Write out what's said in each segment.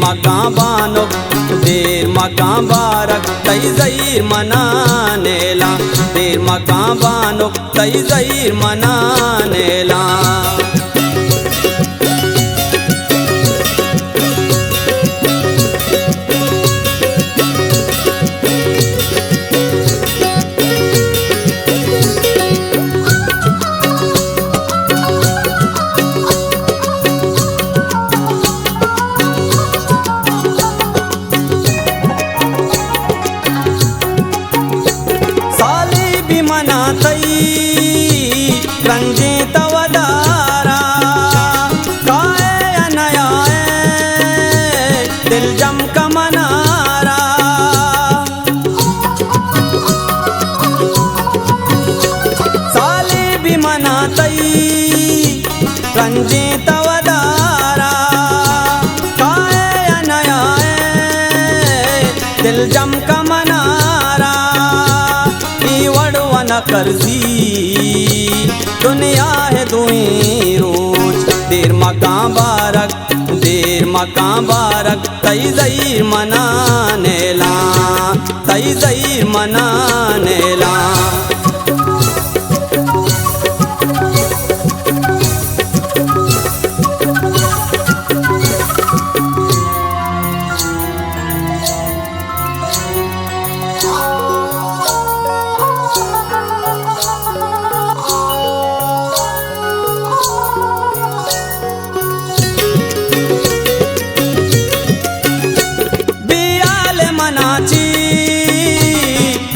मकां बानुक देर मकां बारक तई ज़हीर मनानेला देर मकां बानुक तई ज़हीर मनानेला। रंजे तवदारा काए अनयाए दिल जम का मनारा साली भी मनातई रंजे तवदारा काए अनयाए दिल जम का मनारा वड़वन करजी दुनिया है दुई रोज देर मकां बारक तई ज़हीर मनानेला तई ज़हीर मनानेला।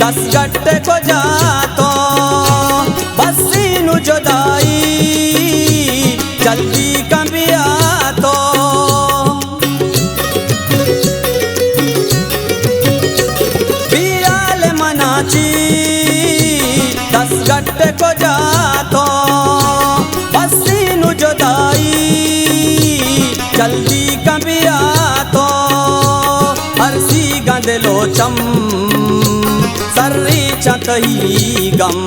दस गट्टे को जातो बस्सी नु जुदाई जल्दी कभी आतो बियाल मनाची दस गट्टे को जातो बस्सी नु जुदाई जल्दी कभी आतो हरसी गंदलो चम सर्री चतही गम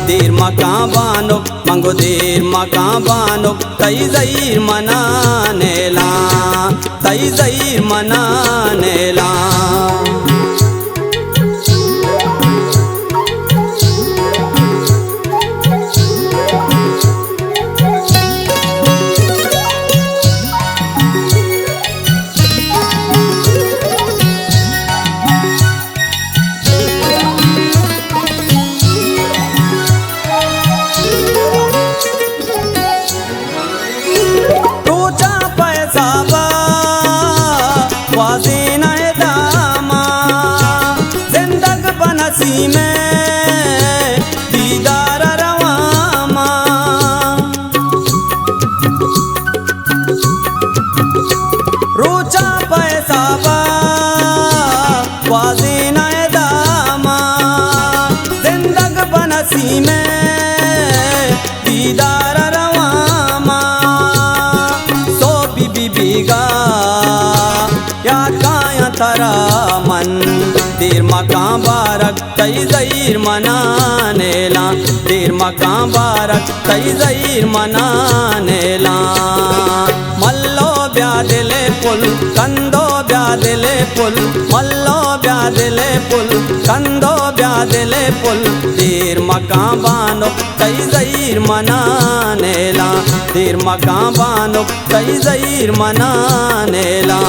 देर मकां बानुक मंगो देर मकां बानुक तई ज़हीर मनानेला तई ज़हीर मनानेला। जिंदग में दीदार रवामा रोचा पैसा वाजी नए दामा जिंदग बनसी में दीदार रवामा सो बीगा या काया तरा मन देर मकां बारक तई ज़हीर मनानेला देर मकां बारक तई ज़हीर मनानेला। मल्लो ब्यादिले पुल कंदो ब्यादिले पुल मल्लो ब्यादिले पुल कंदो ब्यादिले पुल देर मकां बानुक तई ज़हीर मनानेला देर मकां बानुक तई ज़हीर मनानेला।